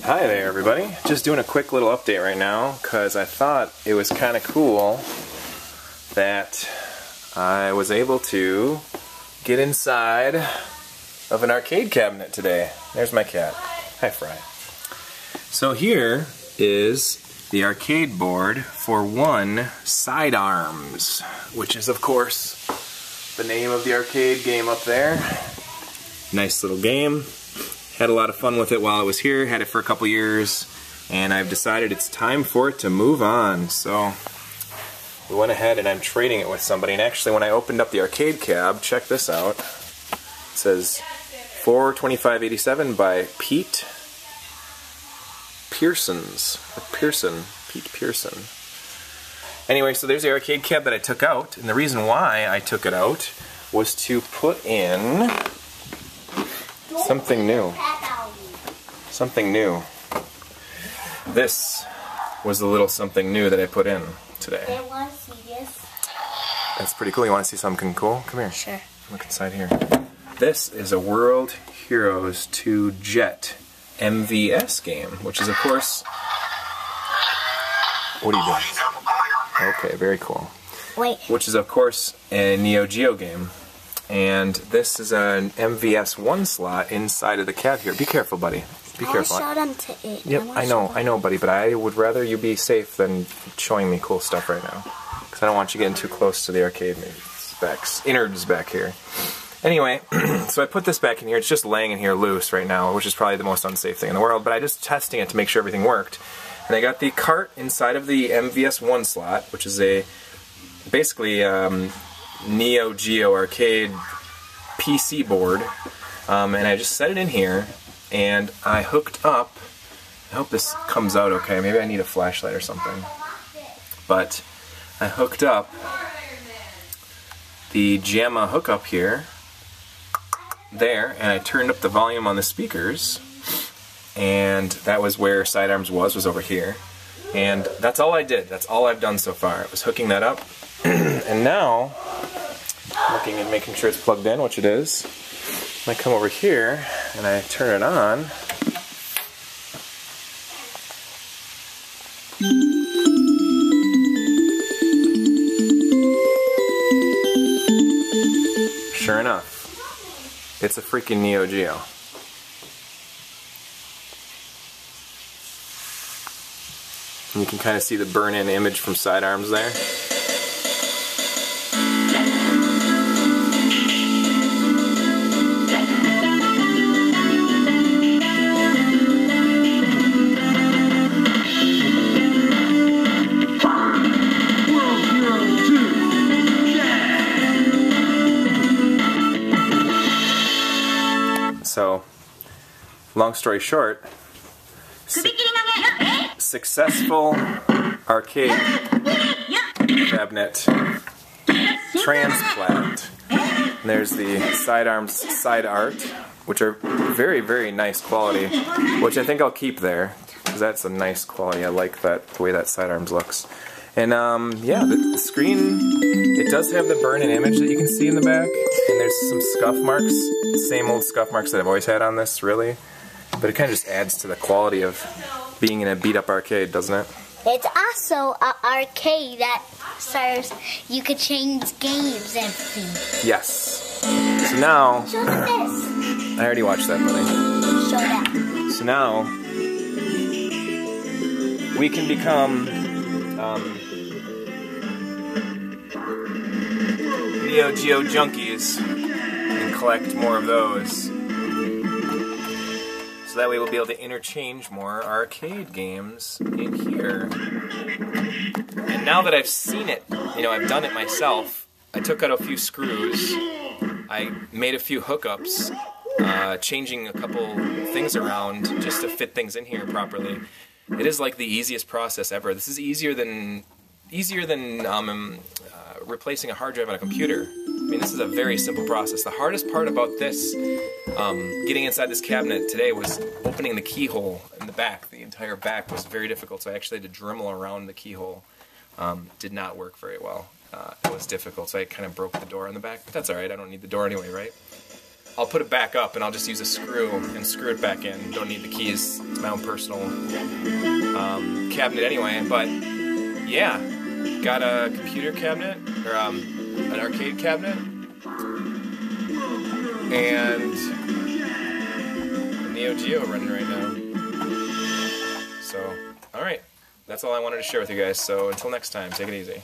Hi there everybody, just doing a quick little update right now because I thought it was kind of cool that I was able to get inside of an arcade cabinet today. There's my cat. Hi Fry. So here is the arcade board for one Sidearms, which is of course the name of the arcade game up there. Nice little game. Had a lot of fun with it while I was here, had it for a couple years, and I've decided it's time for it to move on. So we went ahead and I'm trading it with somebody, and actually when I opened up the arcade cab, check this out. It says $425.87 by Pete Pearson. Anyway, so there's the arcade cab that I took out, and the reason why I took it out was to put in something new. This was the little something new that I put in today. I want to see this. That's pretty cool. You want to see something cool? Come here. Sure. Look inside here. This is a World Heroes 2 Jet MVS game, which is of course... What are you doing? Okay, very cool. Wait. Which is of course a Neo Geo game. And this is an MVS 1 slot inside of the cab here. Be careful, buddy. Be careful. I'll show them to it. Yep, I know, buddy, but I would rather you be safe than showing me cool stuff right now. Because I don't want you getting too close to the arcade specs, innards back here. Anyway, so I put this back in here. It's just laying in here loose right now, which is probably the most unsafe thing in the world, but I just testing it to make sure everything worked. And I got the cart inside of the MVS 1 slot, which is a basically Neo Geo arcade PC board, and I just set it in here, and I hooked up, I hope this comes out okay, maybe I need a flashlight or something, but I hooked up the JAMMA hookup here, there, and I turned up the volume on the speakers, and that was where Sidearms was over here, and that's all I did, that's all I've done so far, was hooking that up, and now, looking and making sure it's plugged in, which it is, I come over here and I turn it on. Sure enough, it's a freaking Neo Geo. And you can kind of see the burn-in image from Sidearms there. So, long story short, successful arcade cabinet transplant. And there's the Sidearms side art, which are very, very nice quality, which I think I'll keep there, because that's a nice quality. I like that, the way that Sidearms looks. And yeah, the screen, it does have the burn-in image that you can see in the back, and there's some scuff marks, same old scuff marks that I've always had on this, really. But it kind of just adds to the quality of being in a beat-up arcade, doesn't it? It's also an arcade that serves, you could change games and everything. Yes. So now, Show them this. I already watched that, buddy. Show that. So now, we can become Neo Geo junkies and collect more of those. So that way we'll be able to interchange more arcade games in here. And now that I've seen it, you know, I've done it myself, I took out a few screws, I made a few hookups, changing a couple things around just to fit things in here properly. It is like the easiest process ever. This is easier than replacing a hard drive on a computer. I mean, this is a very simple process. The hardest part about this, getting inside this cabinet today, was opening the keyhole in the back. The entire back was very difficult, so I actually had to Dremel around the keyhole. Did not work very well. It was difficult, so I kind of broke the door in the back. But that's alright, I don't need the door anyway, right? I'll put it back up and I'll just use a screw and screw it back in. Don't need the keys. It's my own personal cabinet anyway. But yeah, got a computer cabinet, or an arcade cabinet, and Neo Geo running right now. So, alright, that's all I wanted to share with you guys. So until next time, take it easy.